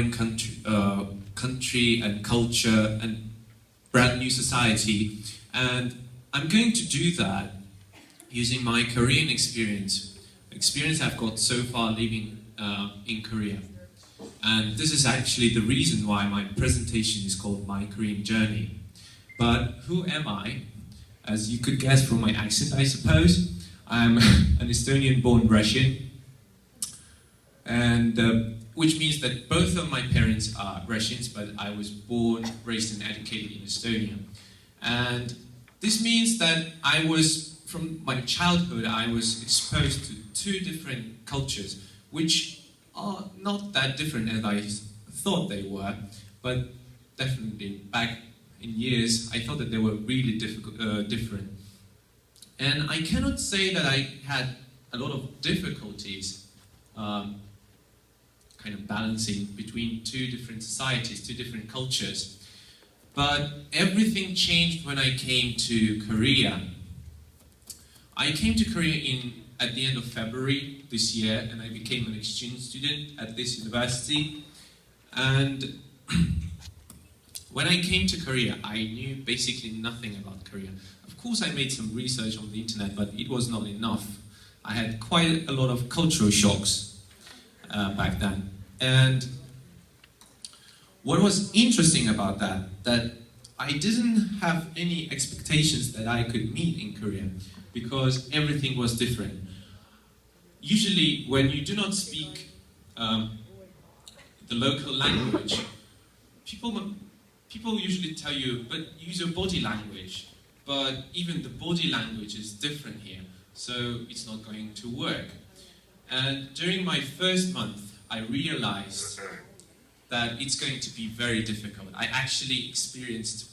foreign country and culture and brand new society, and I'm going to do that using my Korean experience I've got so far living in Korea. And this is actually the reason why my presentation is called My Korean Journey. But who am I? As you could guess from my accent, I suppose. I'm an Estonian-born Russian, and which means that both of my parents are Russians, but I was born, raised and educated in Estonia. And this means that from my childhood, I was exposed to two different cultures, which are not that different as I thought they were, but definitely back in years, I thought that they were really different. And I cannot say that I had a lot of difficulties kind of balancing between two different societies, two different cultures. But everything changed when I came to Korea. I came to Korea at the end of February this year, and I became an exchange student at this university. And when I came to Korea, I knew basically nothing about Korea. Of course, I made some research on the internet, but it was not enough. I had quite a lot of cultural shocks back then. And what was interesting about that I didn't have any expectations that I could meet in Korea, because everything was different. Usually, when you do not speak the local language, people usually tell you, but use your body language. But even the body language is different here, so it's not going to work. And during my first month, I realized that it's going to be very difficult. I actually experienced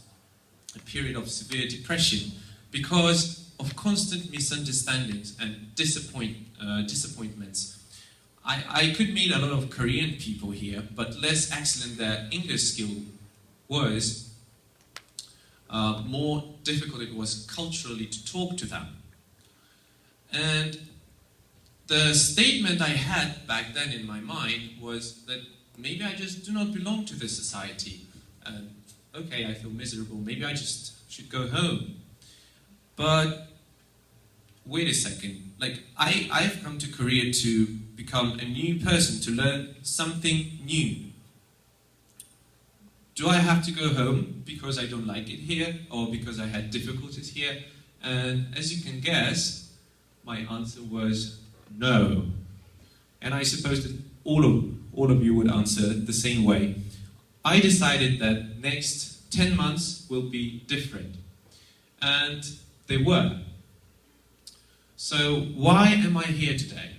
a period of severe depression because of constant misunderstandings and disappointments. I could meet a lot of Korean people here, but less excellent their English skill was, more difficult it was culturally to talk to them. And the statement I had back then in my mind was that maybe I just do not belong to this society. And okay, I feel miserable, maybe I just should go home. But wait a second, like I've come to Korea to become a new person, to learn something new. Do I have to go home because I don't like it here, or because I had difficulties here? And as you can guess, my answer was no. And I suppose that all of you would answer the same way. I decided that next 10 months will be different. And they were. So why am I here today?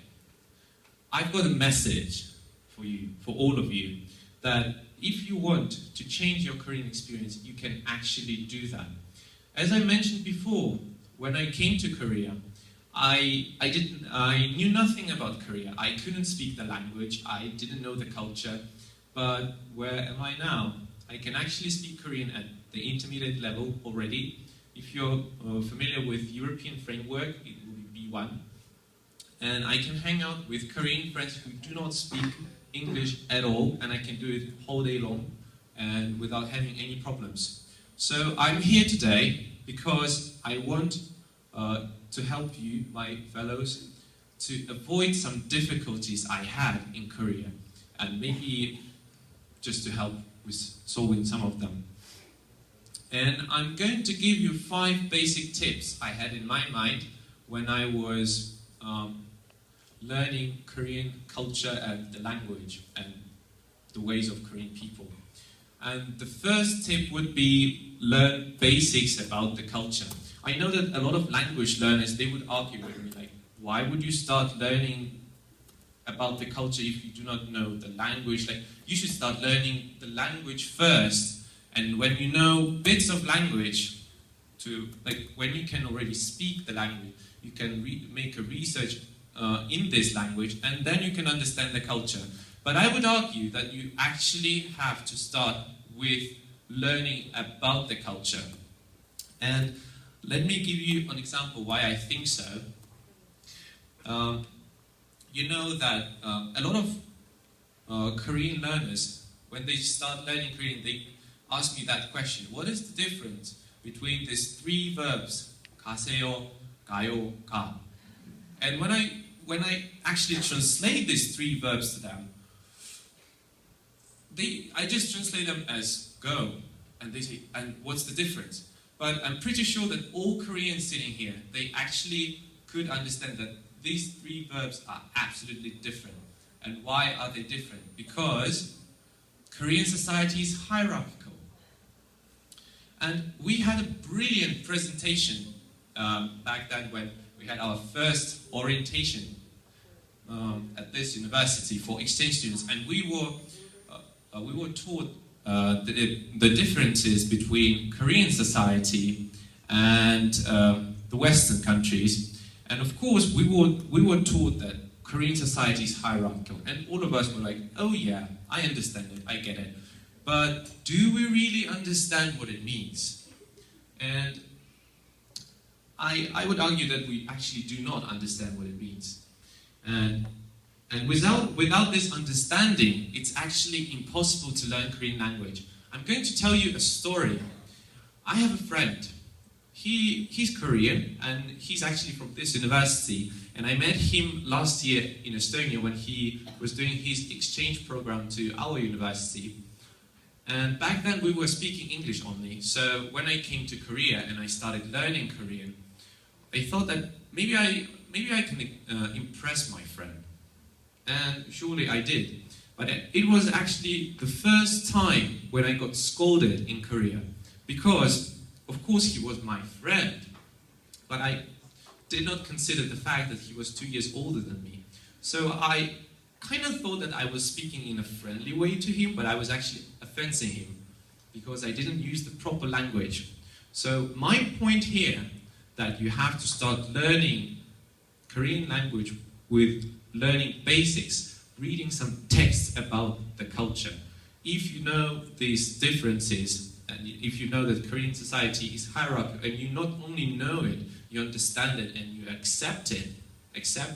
I've got a message for you, for all of you, that if you want to change your Korean experience, you can actually do that. As I mentioned before, when I came to Korea, I knew nothing about Korea. I couldn't speak the language, I didn't know the culture, but where am I now? I can actually speak Korean at the intermediate level already. If you're familiar with European framework, it will be B1. And I can hang out with Korean friends who do not speak English at all, and I can do it whole day long and without having any problems. So I'm here today because I want to help you, my fellows, to avoid some difficulties I had in Korea, and maybe just to help with solving some of them. And I'm going to give you 5 basic tips I had in my mind when I was learning Korean culture and the language and the ways of Korean people. And the first tip would be learn basics about the culture. I know that a lot of language learners, they would argue with me, like, why would you start learning about the culture if you do not know the language? Like, you should start learning the language first, and when you know bits of language, when you can already speak the language, you can make a research in this language, and then you can understand the culture. But I would argue that you actually have to start with learning about the culture. And let me give you an example why I think so. You know that a lot of Korean learners, when they start learning Korean, they ask me that question. What is the difference between these three verbs, 가세요, 가요, 가? And when I actually translate these three verbs to them, I just translate them as go, and they say, and what's the difference? But I'm pretty sure that all Koreans sitting here, they actually could understand that these three verbs are absolutely different. And why are they different? Because Korean society is hierarchical. And we had a brilliant presentation back then when we had our first orientation at this university for exchange students, and we were taught the differences between Korean society and the Western countries. And of course, we were taught that Korean society is hierarchical, and all of us were like, oh yeah, I understand it, I get it. But do we really understand what it means? And I would argue that we actually do not understand what it means. And without this understanding, it's actually impossible to learn Korean language. I'm going to tell you a story. I have a friend. He's Korean, and he's actually from this university. And I met him last year in Estonia when he was doing his exchange program to our university. And back then we were speaking English only. So when I came to Korea and I started learning Korean, I thought that maybe I can impress my friend. And surely I did. But it was actually the first time when I got scolded in Korea. Because, of course, he was my friend. But I did not consider the fact that he was 2 years older than me. So I kind of thought that I was speaking in a friendly way to him, but I was actually offending him because I didn't use the proper language. So my point here, that you have to start learning Korean language with learning basics, reading some texts about the culture. If you know these differences, and if you know that Korean society is hierarchical, and you not only know it, you understand it, and you accept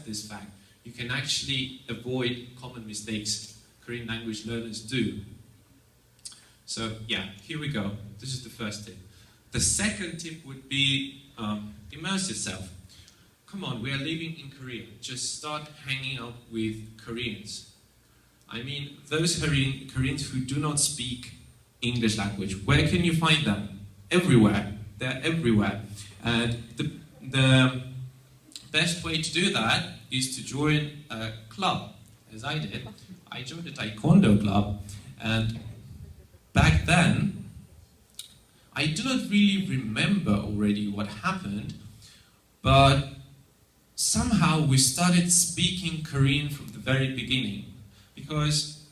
this fact, you can actually avoid common mistakes Korean language learners do. So yeah, here we go. This is the first tip. The second tip would be immerse yourself. Come on, we are living in Korea. Just start hanging out with Koreans. I mean, those Koreans who do not speak English language. Where can you find them? Everywhere. They're everywhere. And the best way to do that is to join a club, as I did. I joined a taekwondo club, and back then, I do not really remember already what happened, but somehow we started speaking Korean from the very beginning, because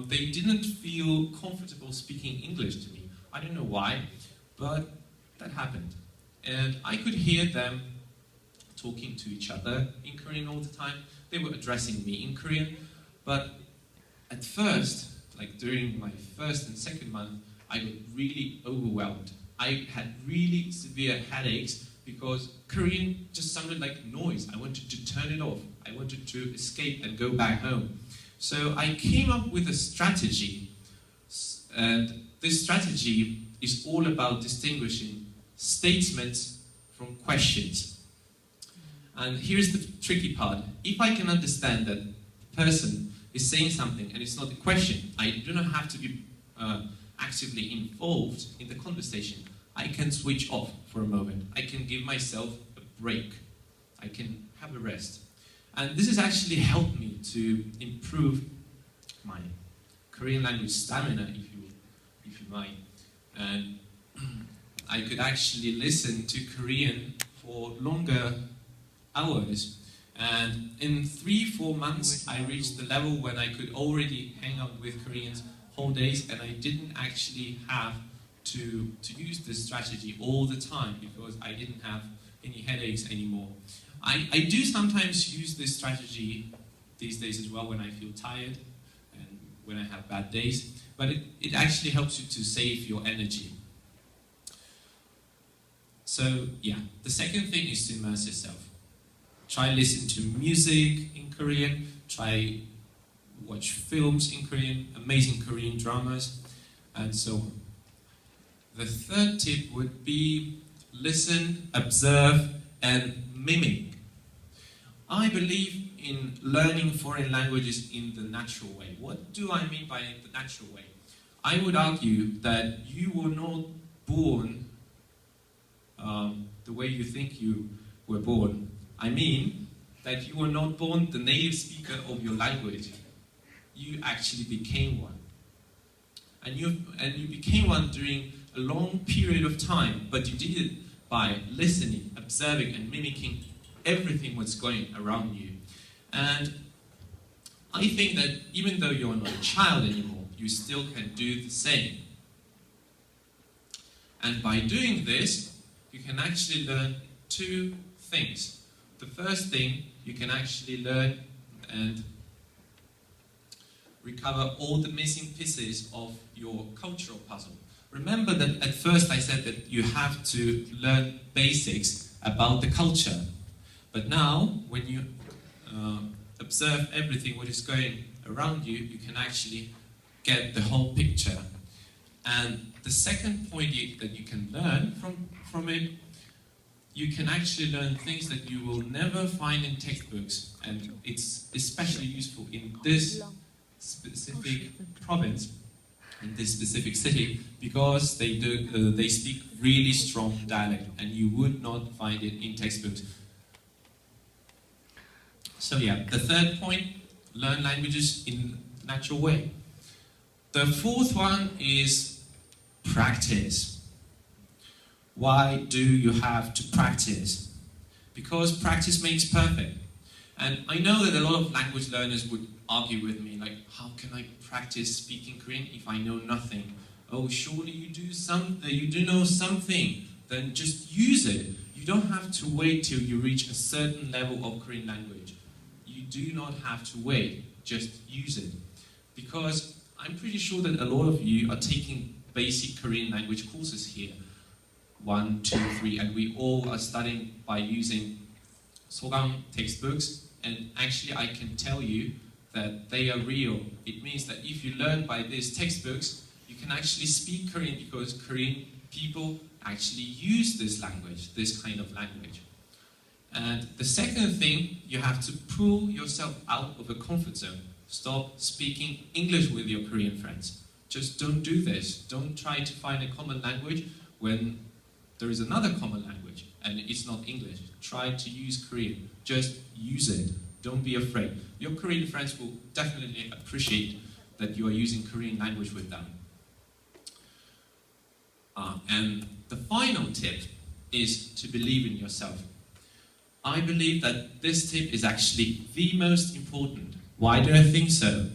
they didn't feel comfortable speaking English to me. I don't know why, but that happened. And I could hear them talking to each other in Korean all the time. They were addressing me in Korean, but at first, like during my first and second month, I got really overwhelmed. I had really severe headaches because Korean just sounded like noise. I wanted to turn it off. I wanted to escape and go back home. So I came up with a strategy, and this strategy is all about distinguishing statements from questions. And here's the tricky part. If I can understand that the person is saying something and it's not a question, I do not have to be actively involved in the conversation. I can switch off for a moment. I can give myself a break. I can have a rest. And this has actually helped me to improve my Korean language stamina, if you might. And I could actually listen to Korean for longer hours. And in 3-4 months, I reached the level when I could already hang out with Koreans whole days, and I didn't actually have to use this strategy all the time because I didn't have any headaches anymore. I do sometimes use this strategy these days as well when I feel tired and when I have bad days, but it actually helps you to save your energy. So yeah, the second thing is to immerse yourself. Try listen to music in Korean, try watch films in Korean, amazing Korean dramas, and so on. The third tip would be listen, observe, and mimic. I believe in learning foreign languages in the natural way. What do I mean by the natural way? I would argue that you were not born the way you think you were born. I mean that you were not born the native speaker of your language. You actually became one. And you became one during a long period of time, but you did it by listening, observing, and mimicking everything that's going around you. And I think that even though you're not a child anymore, you still can do the same. And by doing this, you can actually learn two things. The first thing, you can actually learn and recover all the missing pieces of your cultural puzzle. Remember that at first I said that you have to learn basics about the culture. But now, when you observe everything what is going around you, you can actually get the whole picture. And the second point that you can learn from it, you can actually learn things that you will never find in textbooks, and it's especially useful in this specific province, in this specific city, because they speak really strong dialect, and you would not find it in textbooks. So yeah, the third point, learn languages in a natural way. The fourth one is practice. Why do you have to practice? Because practice makes perfect. And I know that a lot of language learners would argue with me, like, how can I practice speaking Korean if I know nothing? Oh, surely you do know something, then just use it. You don't have to wait till you reach a certain level of Korean language. You do not have to wait, just use it. Because I'm pretty sure that a lot of you are taking basic Korean language courses here. 1, 2, 3, and we all are studying by using Sogang textbooks, and actually I can tell you that they are real. It means that if you learn by these textbooks, you can actually speak Korean because Korean people actually use this language, this kind of language. And the second thing, you have to pull yourself out of a comfort zone. Stop speaking English with your Korean friends. Just don't do this. Don't try to find a common language when there is another common language and it's not English. Try to use Korean. Just use it. Don't be afraid. Your Korean friends will definitely appreciate that you are using Korean language with them. And the final tip is to believe in yourself. I believe that this tip is actually the most important. Why do I think so?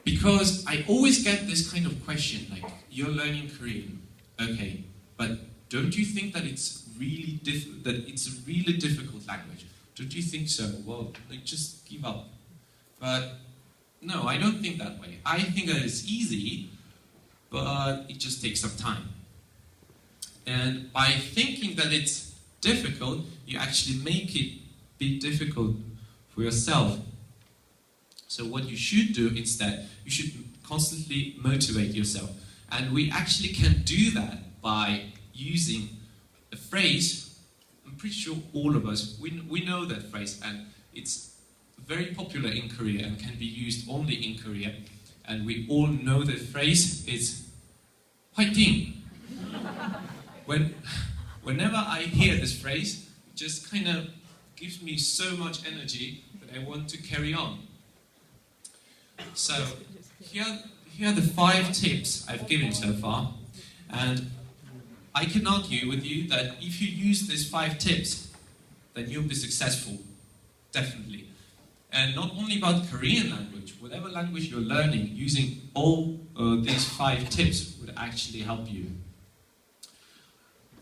Because I always get this kind of question, like, you're learning Korean, okay, but don't you think that it's a really difficult language? Don't you think so? Well, like, just give up. But no, I don't think that way. I think that it's easy, but it just takes some time. And by thinking that it's difficult, you actually make it be difficult for yourself. So what you should do instead, you should constantly motivate yourself. And we actually can do that by using a phrase. I'm pretty sure all of us, we know that phrase, and it's very popular in Korea and can be used only in Korea. And we all know the phrase, it's 화이팅! Whenever I hear this phrase, it just kind of gives me so much energy that I want to carry on. So, here are the 5 tips I've given so far, and I can argue with you that if you use these 5 tips, then you'll be successful, definitely. And not only about Korean language, whatever language you're learning, using all these 5 tips would actually help you.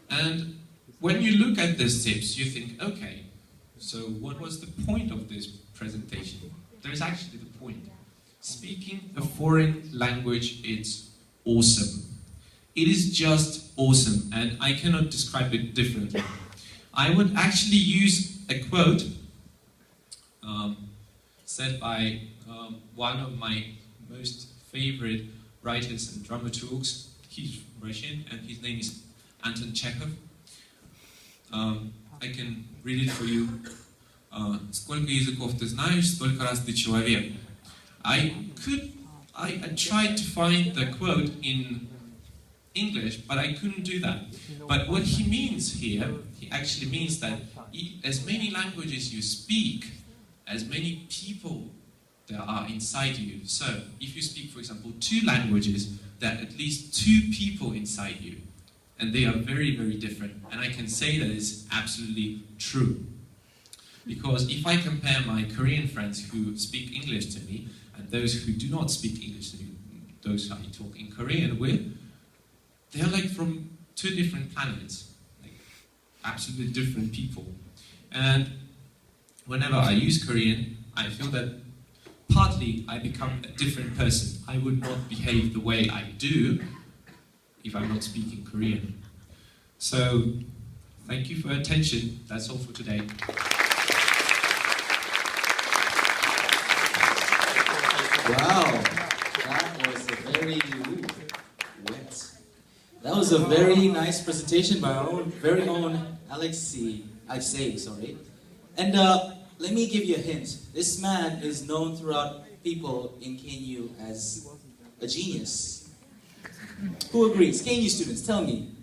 And when you look at these tips, you think, okay, so what was the point of this presentation? There's actually the point. Speaking a foreign language is awesome. It is just awesome, and I cannot describe it differently. I would actually use a quote said by one of my most favorite writers and dramaturgs. He's Russian, and his name is Anton Chekhov. I can read it for you. Сколько языков ты знаешь, столько раз ты человек. I tried to find the quote in English, but I couldn't do that. But what he means here, he actually means that as many languages you speak, as many people there are inside you. So, if you speak, for example, 2 languages, there are at least 2 people inside you. And they are very, very different. And I can say that it's absolutely true. Because if I compare my Korean friends who speak English to me, and those who do not speak English to me, those I talk in Korean with, they are like from 2 different planets. Like, absolutely different people. And whenever I use Korean, I feel that partly I become a different person. I would not behave the way I do if I'm not speaking Korean. So, thank you for your attention. That's all for today. Wow, that was a very wet. That was a very nice presentation by our very own Alexey, sorry. And let me give you a hint. This man is known throughout people in KNU as a genius. Who agrees? KNU students, tell me.